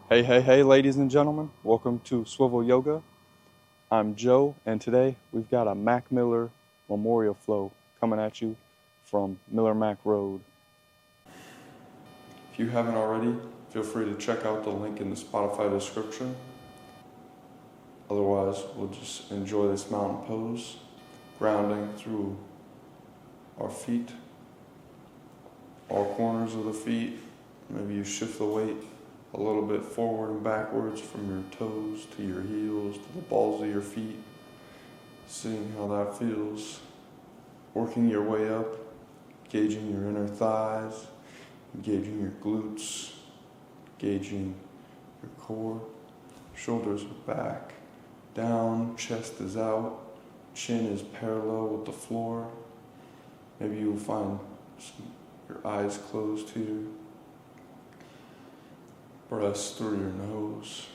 Hey, ladies and gentlemen. Welcome to Swivel Yoga. I'm Joe, and today we've got a Mac Miller Memorial Flow coming at you from Miller Mac Road. If you haven't already, feel free to check out the link in the Spotify description. Otherwise, we'll just enjoy this mountain pose, grounding through our feet, all corners of the feet. Maybe you shift the weight a little bit forward and backwards from your toes to your heels to the balls of your feet, seeing how that feels. Working your way up, gauging your inner thighs, engaging your glutes, gauging your core. Shoulders are back, down, chest is out, chin is parallel with the floor. Maybe you'll find your eyes closed here. Breaths through your nose.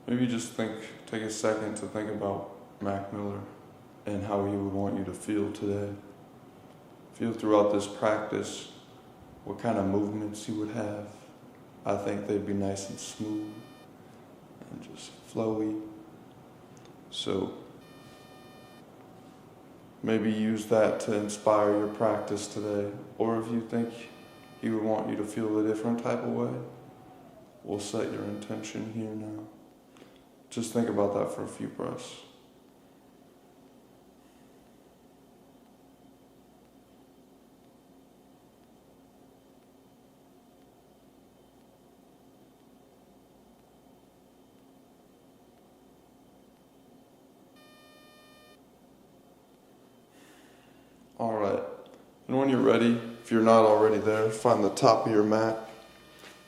Maybe just take a second to think about Mac Miller and how he would want you to feel today. Feel throughout this practice what kind of movements he would have. I think they'd be nice and smooth and just flowy. So maybe use that to inspire your practice today. Or if you think he would want you to feel a different type of way, we'll set your intention here now. Just think about that for a few breaths. All right, and when you're ready, if you're not already there, find the top of your mat.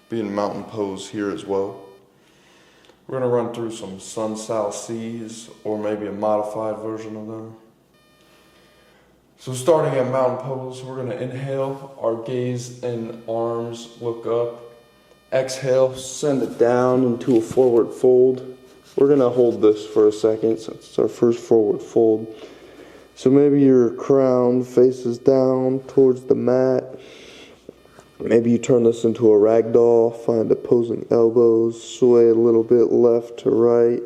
Be in mountain pose here as well. We're going to run through some sun sal C's or maybe a modified version of them. So starting at mountain pose, we're going to inhale, our gaze and arms look up. Exhale, send it down into a forward fold. We're going to hold this for a second since it's our first forward fold. So maybe your crown faces down towards the mat. Maybe you turn this into a ragdoll, find opposing elbows, sway a little bit left to right.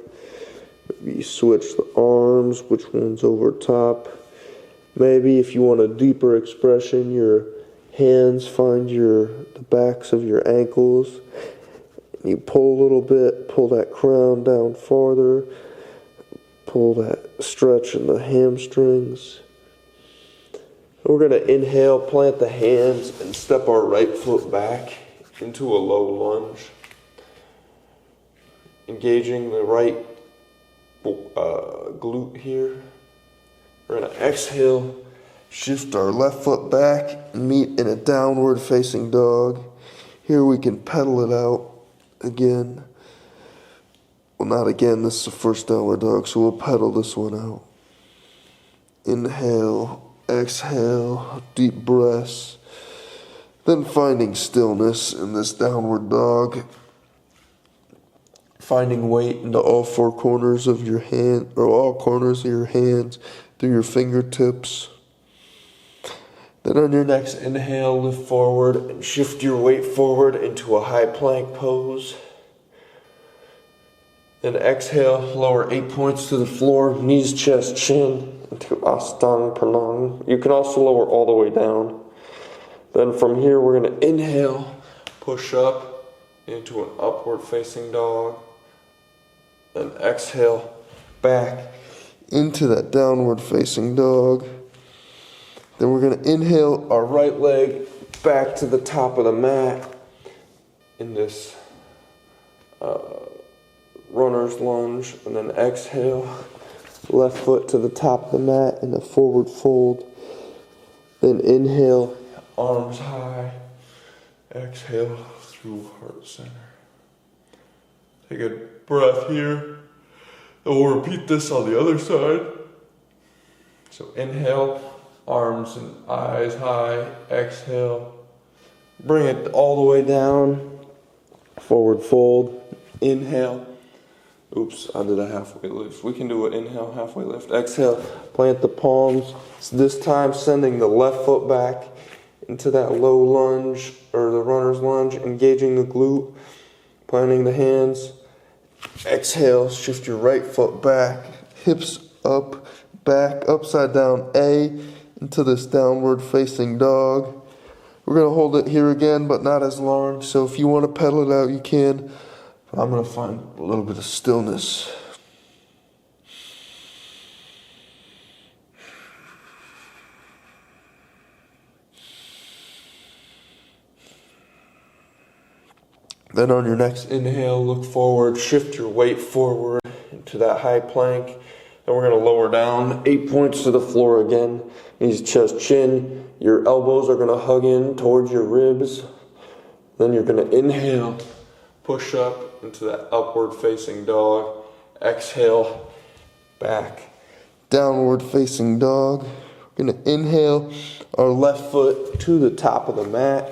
Maybe you switch the arms, which one's over top. Maybe if you want a deeper expression, your hands find the backs of your ankles. You pull a little bit, pull that crown down farther. Pull that stretch in the hamstrings. We're going to inhale, plant the hands, and step our right foot back into a low lunge. Engaging the right glute here. We're going to exhale, shift our left foot back, and meet in a downward facing dog. Here we can pedal it out again. Well, not again, this is the first downward dog, so we'll pedal this one out. Inhale, exhale, deep breaths. Then finding stillness in this downward dog. Finding weight into all four corners of your hand, or all corners of your hands through your fingertips. Then on your next inhale, lift forward and shift your weight forward into a high plank pose. Then exhale, lower 8 points to the floor, knees, chest, chin, into Ashtanga Pranayama. You can also lower all the way down. Then from here, we're going to inhale, push up into an upward facing dog. Then exhale, back into that downward facing dog. Then we're going to inhale our right leg back to the top of the mat in this runner's lunge, and then exhale, left foot to the top of the mat in a forward fold. Then inhale, arms high, exhale through heart center. Take a breath here, and we'll repeat this on the other side. So inhale, arms and eyes high, exhale, bring it all the way down, forward fold, inhale. Oops, I did a halfway lift. We can do an inhale, halfway lift. Exhale, plant the palms. So this time sending the left foot back into that low lunge, or the runner's lunge, engaging the glute, planting the hands. Exhale, shift your right foot back, hips up, back, upside down A, into this downward facing dog. We're going to hold it here again, but not as long, so if you want to pedal it out, you can. But I'm going to find a little bit of stillness. Then on your next inhale, look forward, shift your weight forward into that high plank. Then we're going to lower down 8 points to the floor again. Knees, chest, chin. Your elbows are going to hug in towards your ribs. Then you're going to inhale, push up into that upward facing dog. Exhale, back, downward facing dog. We're going to inhale our left foot to the top of the mat.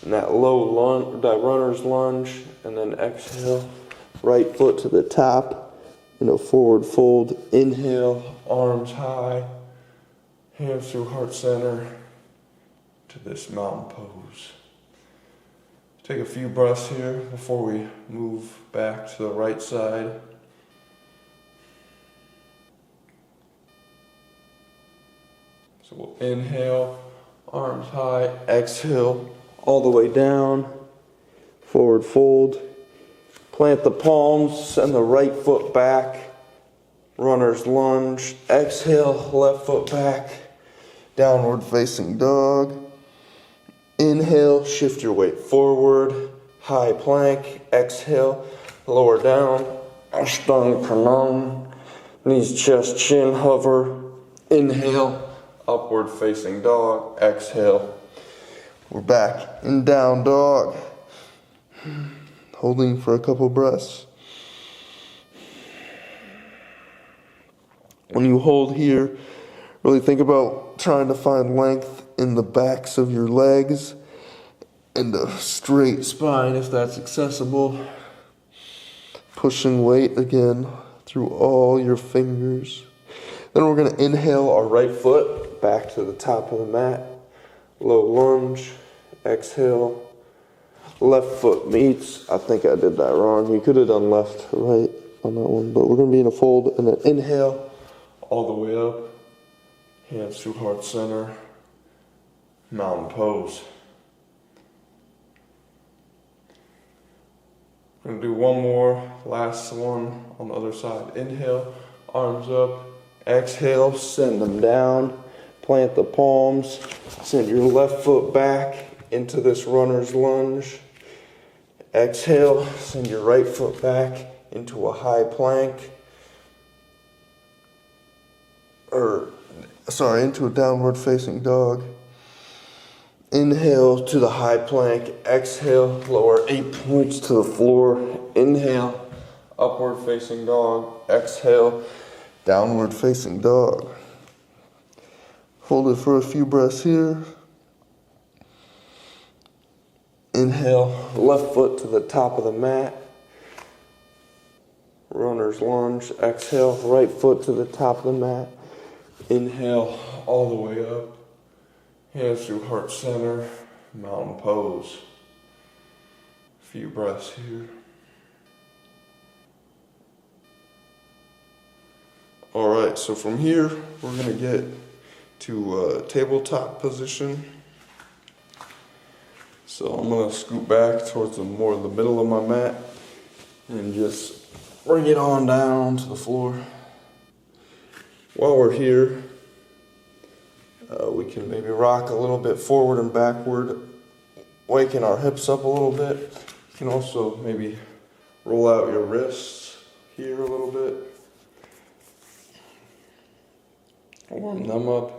And that low lunge, that runner's lunge, and then exhale, right foot to the top, in a forward fold. Inhale, arms high, hands through heart center, to this mountain pose. Take a few breaths here before we move back to the right side. So we'll inhale, arms high, exhale, all the way down, forward fold, plant the palms, send the right foot back, runner's lunge, exhale, left foot back, downward facing dog, inhale, shift your weight forward, high plank, exhale, lower down, Ashtanga Pranam, knees, chest, chin, hover, inhale, upward facing dog, exhale. We're back in down dog. Holding for a couple breaths. When you hold here, really think about trying to find length in the backs of your legs and a straight spine if that's accessible. Pushing weight again through all your fingers. Then we're going to inhale our right foot back to the top of the mat. Low lunge, exhale, left foot meets. I think I did that wrong. You could have done left, right on that one, but we're going to be in a fold and then inhale all the way up, hands through heart center, mountain pose. We're going to do one more, last one on the other side. Inhale, arms up, exhale, send them down. Plant the palms, send your left foot back into this runner's lunge. Exhale, send your right foot back into a high plank. Into a downward facing dog. Inhale to the high plank. Exhale, lower 8 points to the floor. Inhale, upward facing dog. Exhale, downward facing dog. Hold it for a few breaths here. Inhale, left foot to the top of the mat. Runner's lunge. Exhale, right foot to the top of the mat. Inhale, all the way up. Hands through heart center, mountain pose. A few breaths here. Alright, so from here, we're going to get to tabletop position. So I'm going to scoot back towards the middle of my mat and just bring it on down to the floor. While we're here, we can maybe rock a little bit forward and backward, waking our hips up a little bit. You can also maybe roll out your wrists here a little bit. Warm them up.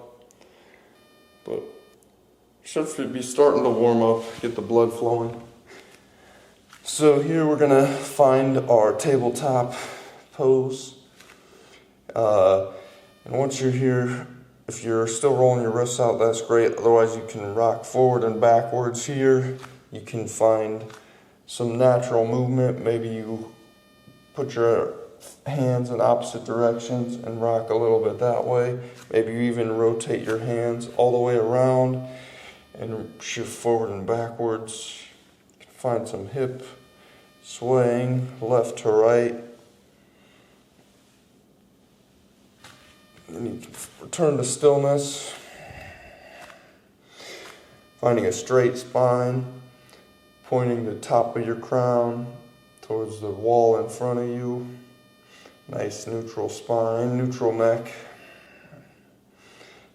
But should be starting to warm up, get the blood flowing. So here we're gonna find our tabletop pose. And once you're here, if you're still rolling your wrists out, that's great. Otherwise, you can rock forward and backwards here. You can find some natural movement. Maybe you put your hands in opposite directions and rock a little bit that way. Maybe you even rotate your hands all the way around and shift forward and backwards. Find some hip swaying left to right. Then you can return to stillness. Finding a straight spine, pointing the top of your crown towards the wall in front of you. Nice neutral spine, neutral neck.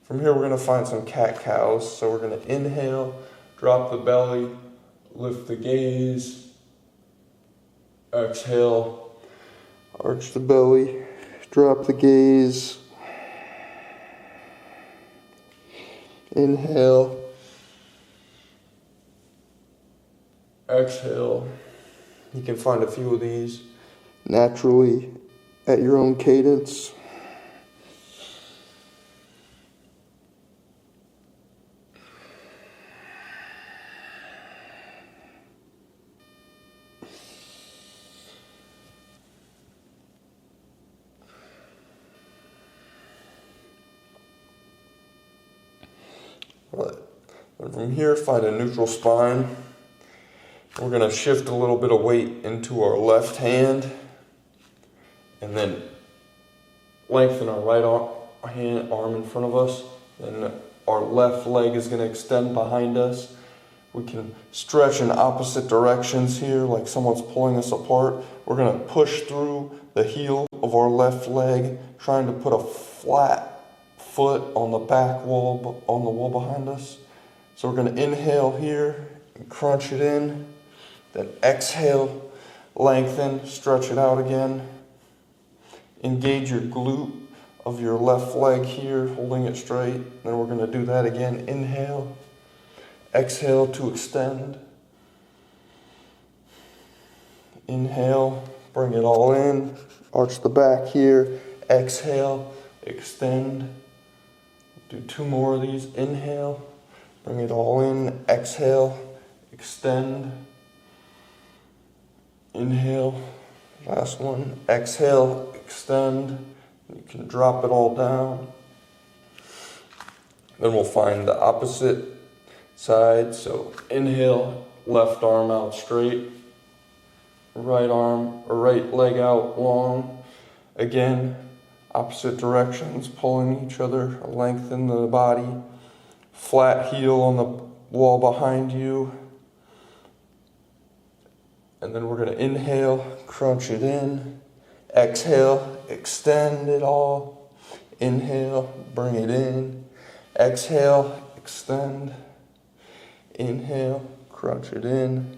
From here we're going to find some cat-cows. So we're going to inhale, drop the belly, lift the gaze. Exhale, arch the belly, drop the gaze. Inhale. Exhale. You can find a few of these naturally at your own cadence. Right. And from here, find a neutral spine. We're going to shift a little bit of weight into our left hand and then lengthen our right arm in front of us. And our left leg is going to extend behind us. We can stretch in opposite directions here, like someone's pulling us apart. We're going to push through the heel of our left leg, trying to put a flat foot on the back wall, on the wall behind us. So we're going to inhale here and crunch it in. Then exhale, lengthen, stretch it out again. Engage your glute of your left leg here, holding it straight. Then we're going to do that again. Inhale, exhale to extend. Inhale, bring it all in. Arch the back here. Exhale, extend. Do 2 more of these. Inhale, bring it all in. Exhale, extend. Inhale, last one. Exhale, extend. You can drop it all down. Then we'll find the opposite side. So inhale, left arm out straight. Right arm or right leg out long. Again, opposite directions, pulling each other, lengthen the body. Flat heel on the wall behind you. And then we're going to inhale, crunch it in. Exhale, extend it all. Inhale, bring it in. Exhale, extend. Inhale, crunch it in.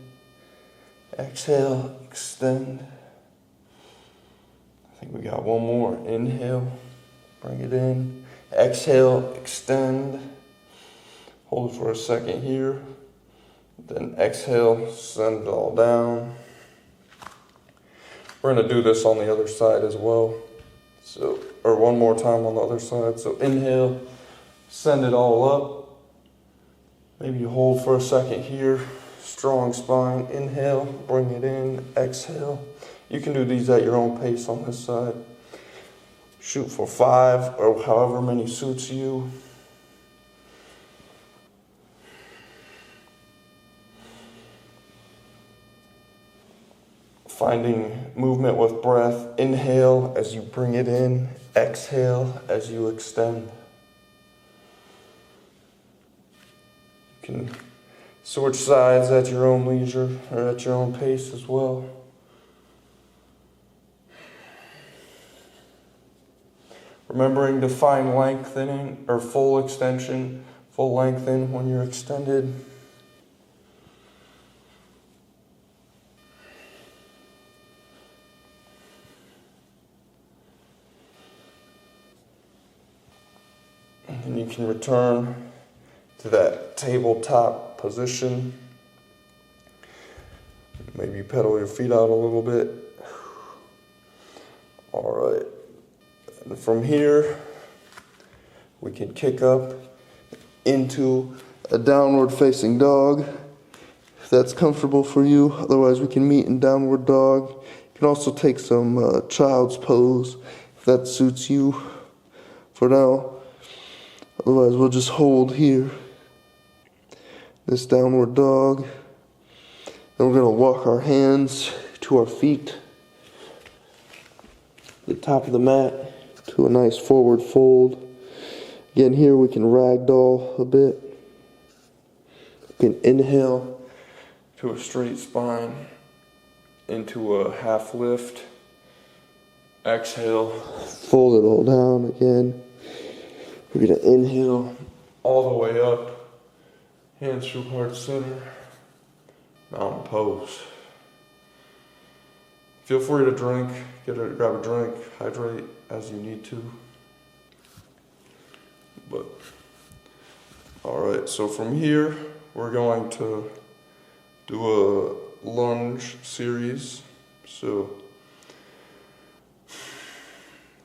Exhale, extend. I think we got one more. Inhale, bring it in. Exhale, extend. Hold for a second here. Then exhale, send it all down. We're going to do this on the other side as well. So, or one more time on the other side. So inhale, send it all up. Maybe you hold for a second here. Strong spine. Inhale, bring it in. Exhale. You can do these at your own pace on this side. Shoot for 5 or however many suits you. Finding movement with breath. Inhale as you bring it in. Exhale as you extend. You can switch sides at your own leisure or at your own pace as well. Remembering to find lengthening or full extension, full lengthen when you're extended. And you can return to that tabletop position. Maybe pedal your feet out a little bit. All right. And from here, we can kick up into a downward facing dog, if that's comfortable for you. Otherwise, we can meet in downward dog. You can also take some child's pose, if that suits you for now. Otherwise, we'll just hold here. this downward dog. Then we're gonna walk our hands to our feet, the top of the mat, to a nice forward fold. Again, here we can ragdoll a bit. We can inhale to a straight spine, into a half lift. Exhale, fold it all down again. We're gonna inhale all the way up, hands through heart center, mountain pose. Feel free to drink, grab a drink, hydrate as you need to. But, alright, so from here, we're going to do a lunge series. So,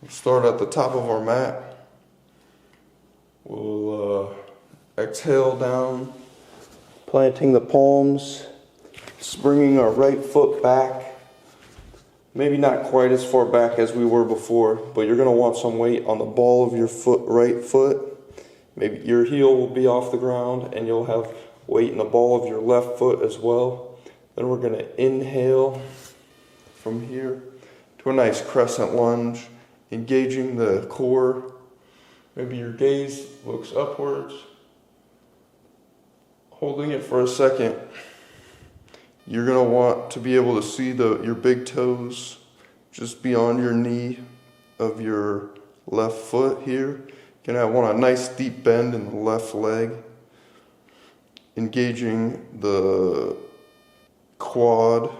we'll start at the top of our mat. We'll exhale down, planting the palms, springing our right foot back. Maybe not quite as far back as we were before, but you're going to want some weight on the ball of your right foot. Maybe your heel will be off the ground and you'll have weight in the ball of your left foot as well. Then we're going to inhale from here to a nice crescent lunge, engaging the core. Maybe your gaze looks upwards. Holding it for a second. You're going to want to be able to see your big toes just beyond your knee of your left foot here. You're going to want a nice deep bend in the left leg, engaging the quad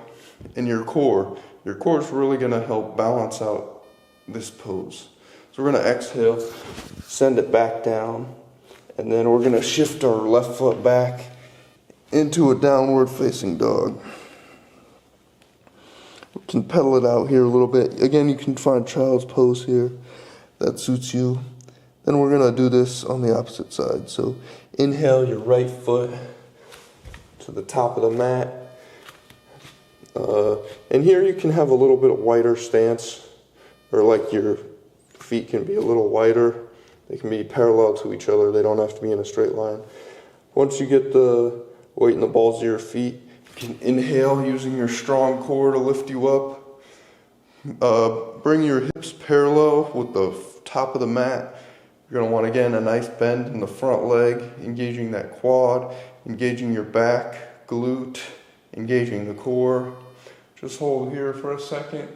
and your core. Your core is really going to help balance out this pose. So we're going to exhale, send it back down, and then we're going to shift our left foot back into a downward facing dog. We can pedal it out here a little bit. Again, you can find child's pose here that suits you. Then we're going to do this on the opposite side. So inhale your right foot to the top of the mat. And here you can have a little bit of wider stance, or like your feet can be a little wider. They can be parallel to each other. They don't have to be in a straight line. Once you get the weight in the balls of your feet, you can inhale using your strong core to lift you up. Bring your hips parallel with the top of the mat. You're going to want, again, a nice bend in the front leg, engaging that quad, engaging your back, glute, engaging the core. Just hold here for a second.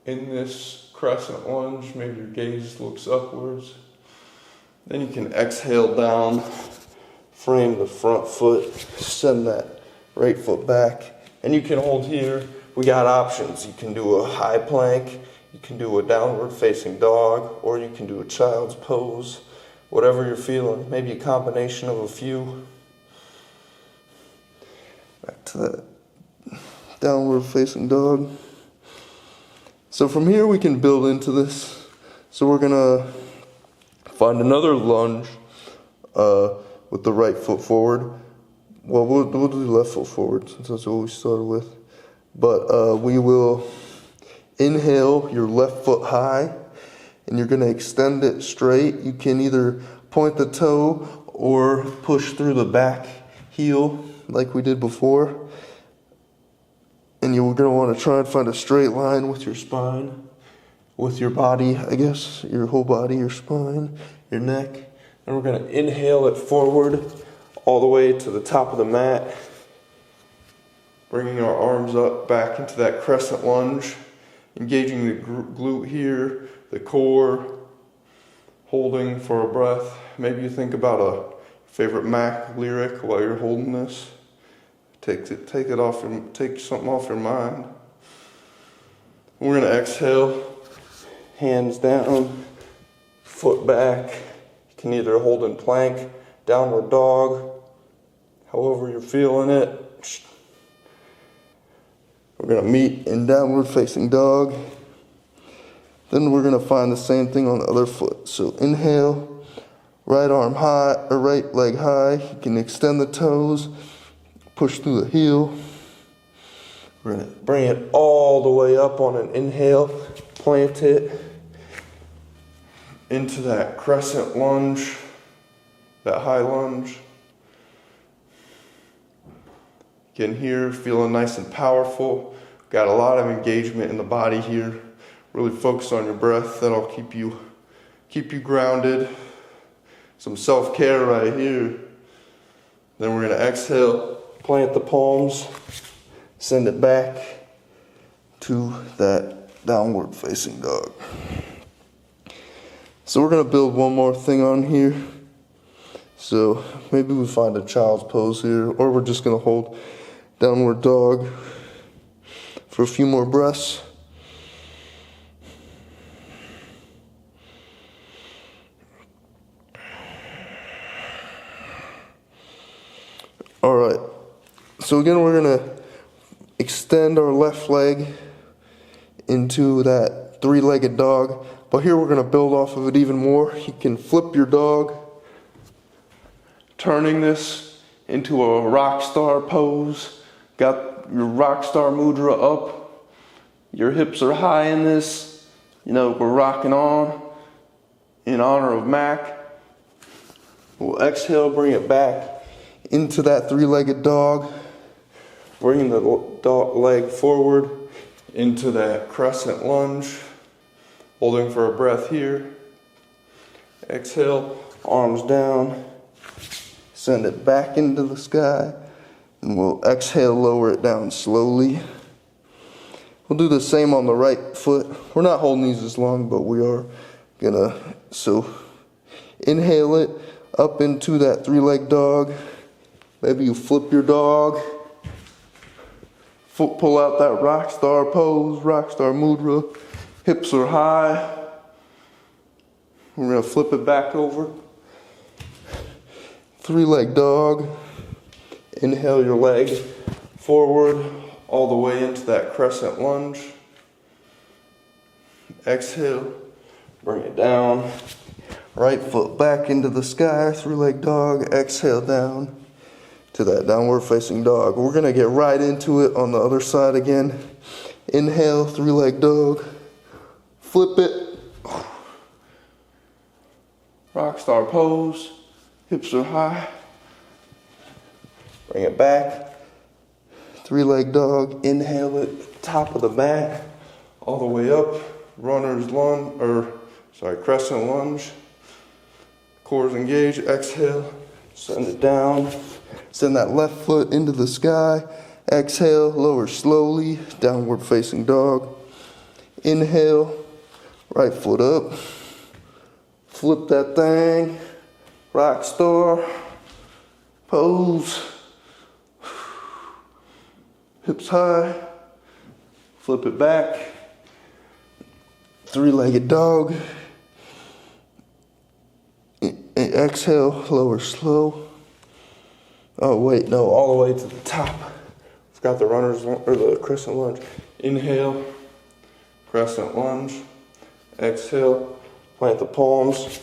In this crescent lunge, maybe your gaze looks upwards. Then you can exhale down, frame the front foot, send that right foot back, and you can hold here. We got options. You can do a high plank, you can do a downward facing dog, or you can do a child's pose, whatever you're feeling. Maybe a combination of a few. Back to that downward facing dog. So from here we can build into this. So we're gonna find another lunge with the right foot forward. Well, we'll do left foot forward since that's what we started with. But we will inhale your left foot high, and you're going to extend it straight. You can either point the toe or push through the back heel like we did before. And you're going to want to try and find a straight line with your spine, with your body, I guess, your whole body, your spine, your neck. And we're going to inhale it forward all the way to the top of the mat, bringing our arms up back into that crescent lunge, engaging the glute here, the core, holding for a breath. Maybe you think about a favorite Mac lyric while you're holding this. Take something off your mind. We're going to exhale, hands down, foot back. You can either hold in plank, downward dog, however you're feeling it. We're going to meet in downward facing dog. Then we're going to find the same thing on the other foot. So inhale, right arm high, or right leg high. You can extend the toes, push through the heel. We're going to bring it all the way up on an inhale, plant it into that crescent lunge, that high lunge. Getting here, feeling nice and powerful. Got a lot of engagement in the body here. Really focus on your breath. That'll keep you grounded. Some self-care right here. Then we're gonna exhale, plant the palms, send it back to that downward facing dog. So we're gonna build one more thing on here. So maybe we find a child's pose here, or we're just gonna hold downward dog for a few more breaths. All right, so again, we're gonna extend our left leg into that three-legged dog, but here we're gonna build off of it even more. You can flip your dog, turning this into a rockstar pose. Got your rockstar mudra up. Your hips are high in this. You know, we're rocking on in honor of Mac. We'll exhale, bring it back into that three-legged dog, bringing the leg forward into that crescent lunge, holding for a breath here. Exhale, arms down, send it back into the sky, and we'll exhale, lower it down slowly. We'll do the same on the right foot. We're not holding these as long, but we are gonna, so inhale it up into that three-legged dog. Maybe you flip your dog, pull out that rockstar pose, rockstar mudra. Hips are high. We're gonna flip it back over. Three-legged dog. Inhale your leg forward all the way into that crescent lunge. Exhale, bring it down. Right foot back into the sky, three-legged dog. Exhale down to that downward facing dog. We're gonna get right into it on the other side again. Inhale, three-legged dog. Flip it. Rockstar pose. Hips are high. Bring it back. Three-legged dog. Inhale it, top of the mat, all the way up. Runner's lunge, crescent lunge. Cores engaged. Exhale. Send it down. Send that left foot into the sky. Exhale, lower slowly, downward facing dog. Inhale, right foot up. Flip that thing. Rockstar pose. Hips high. Flip it back. Three-legged dog. Exhale, lower slow. Oh wait, no, all the way to the top. Forgot the runner's or the crescent lunge. Inhale, crescent lunge. Exhale, plant the palms.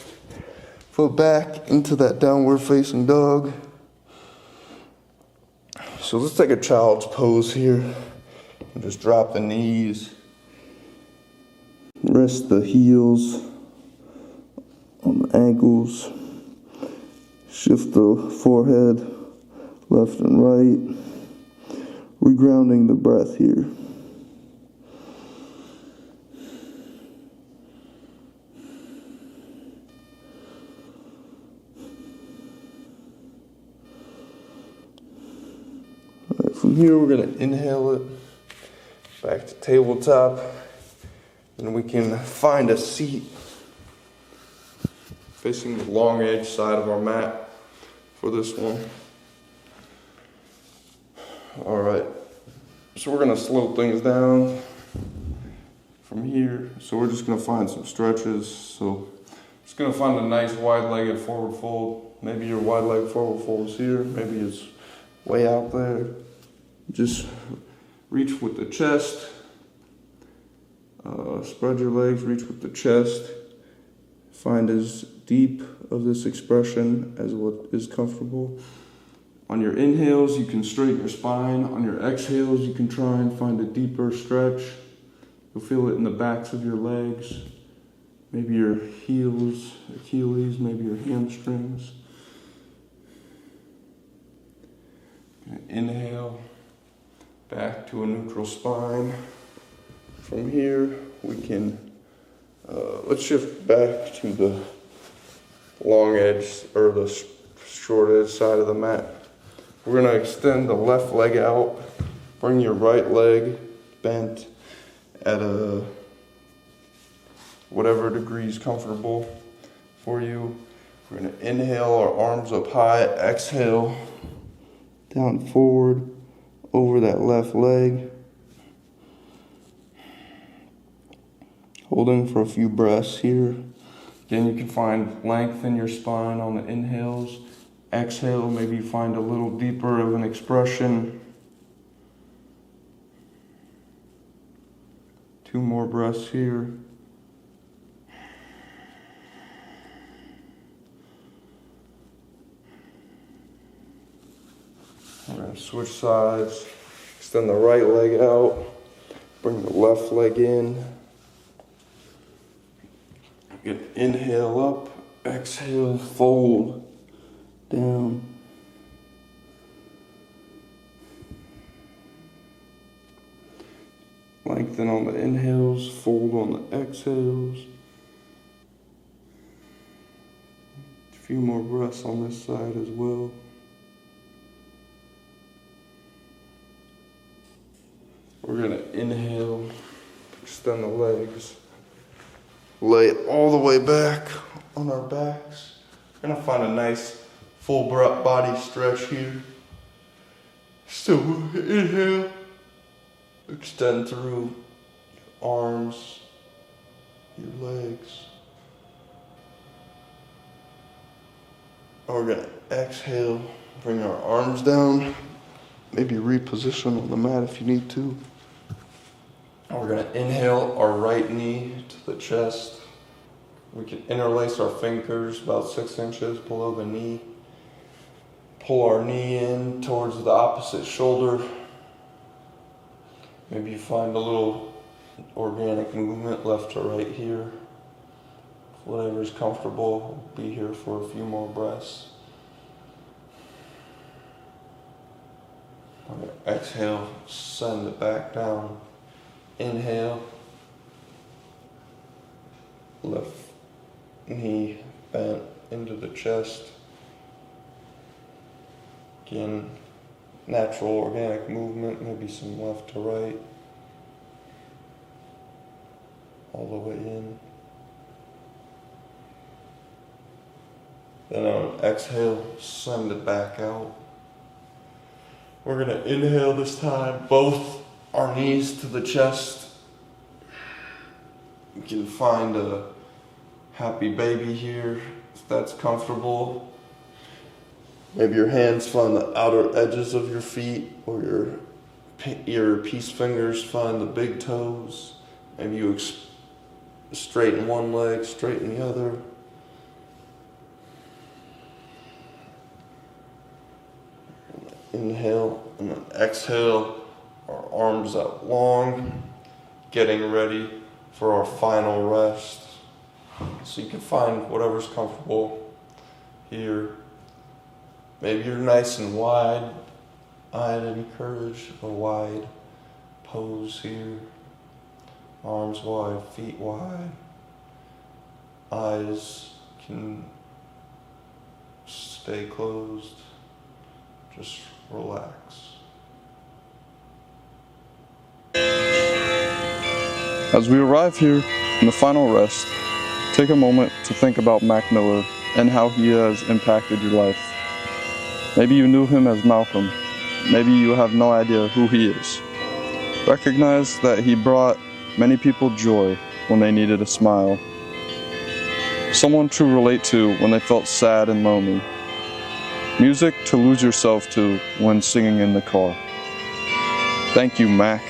Foot back into that downward facing dog. So let's take a child's pose here. And just drop the knees. Rest the heels on the ankles. Shift the forehead left and right. Regrounding the breath here. All right, from here we're going to inhale it back to tabletop, and we can find a seat facing the long edge side of our mat for this one. All right, so we're gonna slow things down from here. So we're just gonna find some stretches. So just gonna find a nice wide-legged forward fold. Maybe your wide-legged forward fold is here. Maybe it's way out there. Just reach with the chest. Spread your legs, reach with the chest. Find as deep of this expression as what is comfortable. On your inhales, you can straighten your spine. On your exhales, you can try and find a deeper stretch. You'll feel it in the backs of your legs, maybe your heels, Achilles, maybe your hamstrings. Inhale, back to a neutral spine. From here, we can, let's shift back to the long edge, or the short edge side of the mat. We're gonna extend the left leg out, bring your right leg bent at a whatever degree is comfortable for you. We're gonna inhale, our arms up high, exhale, down forward, over that left leg. Holding for a few breaths here. Again, you can find length in your spine on the inhales. Exhale, maybe you find a little deeper of an expression. 2 more breaths here. We're going to switch sides. Extend the right leg out. Bring the left leg in. Good. Inhale up. Exhale, fold down. Lengthen on the inhales, fold on the exhales. A few more breaths on this side as well. We're gonna inhale, extend the legs, lay it all the way back on our backs. We're gonna find a nice full body stretch here. Still inhale, extend through your arms, your legs. We're gonna exhale, bring our arms down, maybe reposition on the mat if you need to. And we're gonna inhale our right knee to the chest. We can interlace our fingers about 6 inches below the knee. Pull our knee in towards the opposite shoulder. Maybe you find a little organic movement left to right here. Whatever's comfortable, we'll be here for a few more breaths. Exhale, send it back down. Inhale, left knee bent into the chest. Again, natural organic movement, maybe some left to right. All the way in. Then on exhale, send it back out. We're gonna inhale this time, both our knees to the chest. You can find a happy baby here, if that's comfortable. Maybe your hands find the outer edges of your feet, or your peace fingers find the big toes. Maybe you straighten one leg, straighten the other. Inhale and then exhale, our arms out long, getting ready for our final rest. So you can find whatever's comfortable here. Maybe you're nice and wide. I'd encourage a wide pose here. Arms wide, feet wide. Eyes can stay closed. Just relax. As we arrive here in the final rest, take a moment to think about Mac Miller and how he has impacted your life. Maybe you knew him as Malcolm. Maybe you have no idea who he is. Recognize that he brought many people joy when they needed a smile. Someone to relate to when they felt sad and lonely. Music to lose yourself to when singing in the car. Thank you, Mac.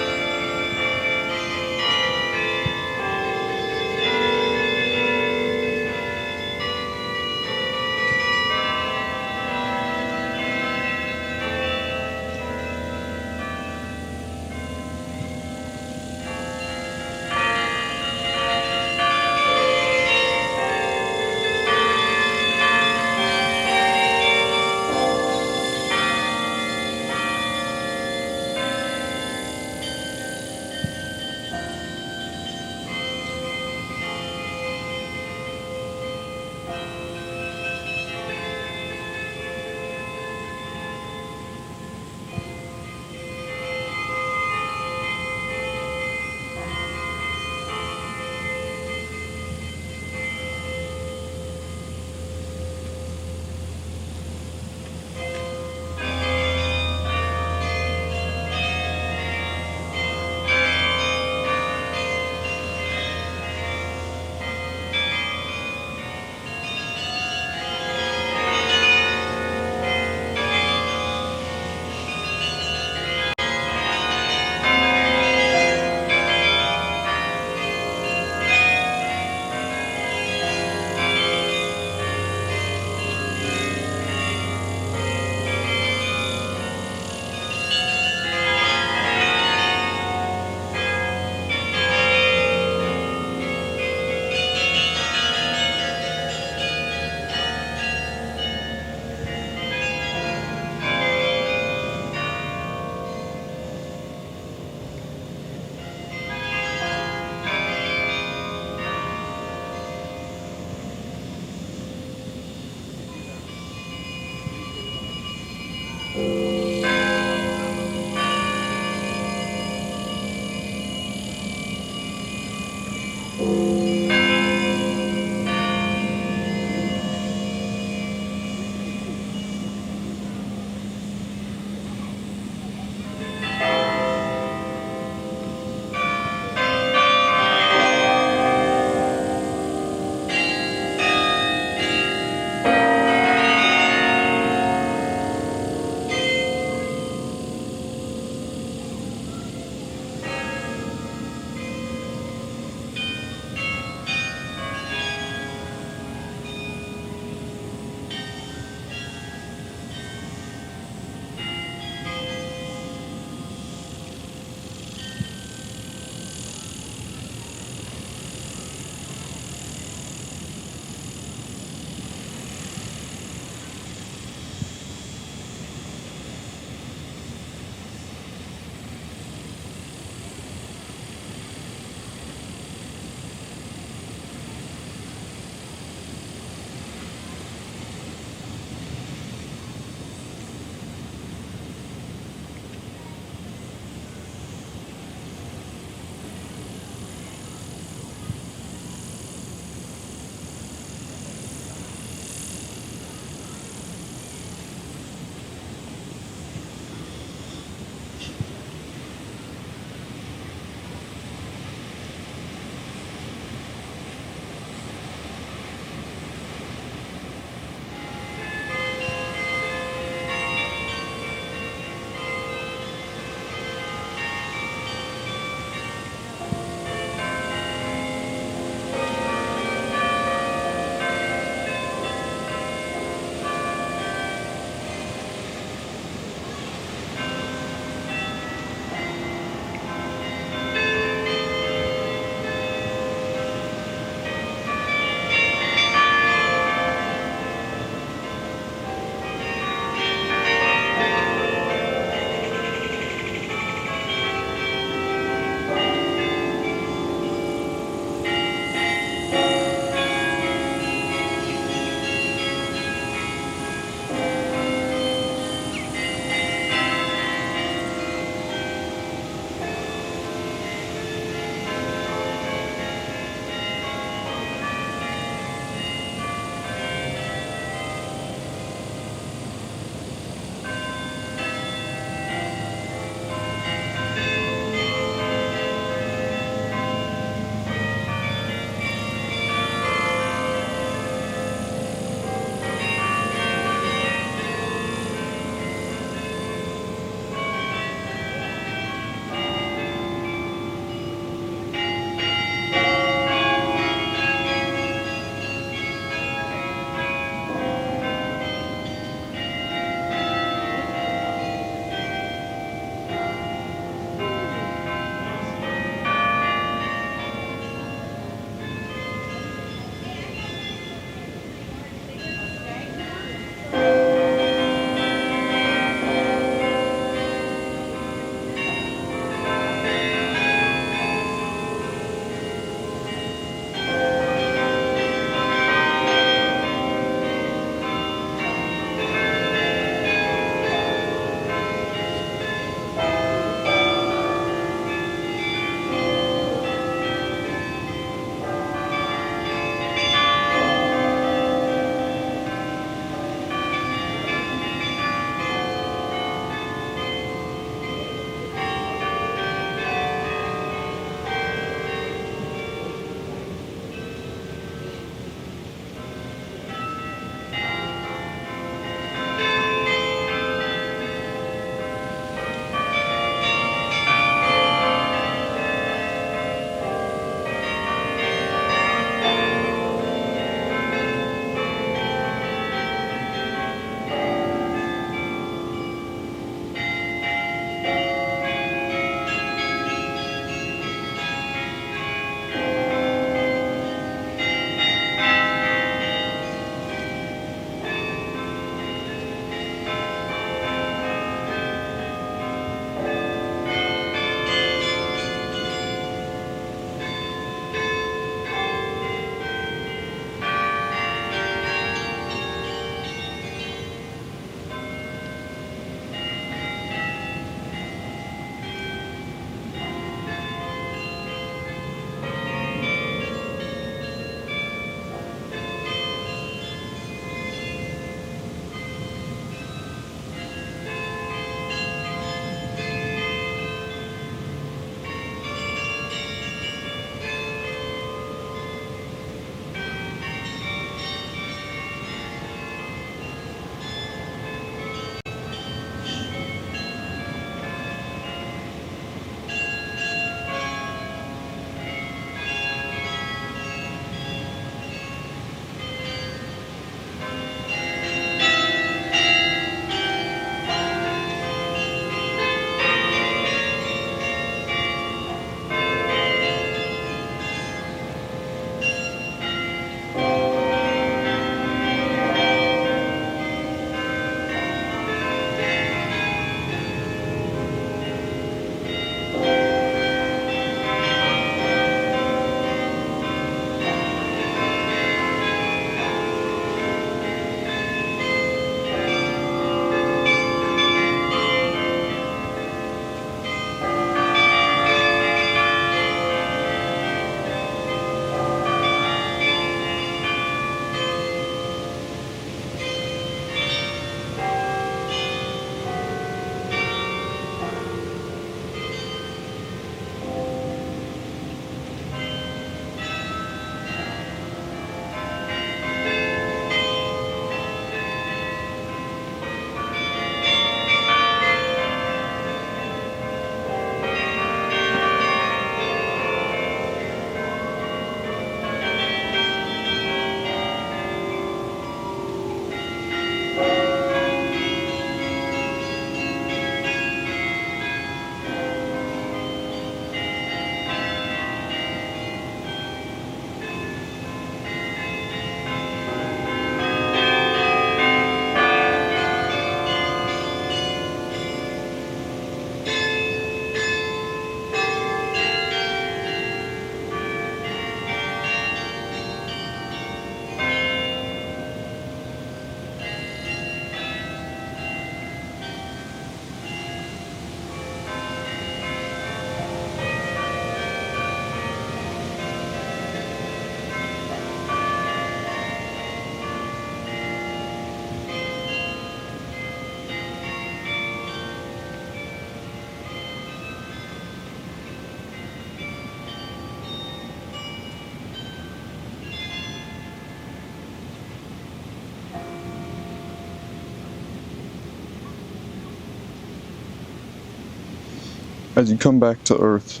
As you come back to earth,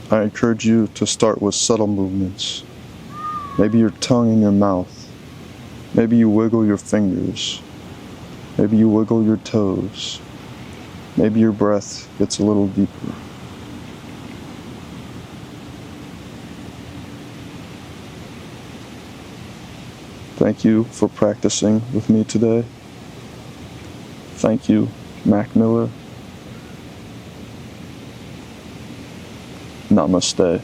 I encourage you to start with subtle movements. Maybe your tongue in your mouth. Maybe you wiggle your fingers. Maybe you wiggle your toes. Maybe your breath gets a little deeper. Thank you for practicing with me today. Thank you, Mac Miller. Namaste.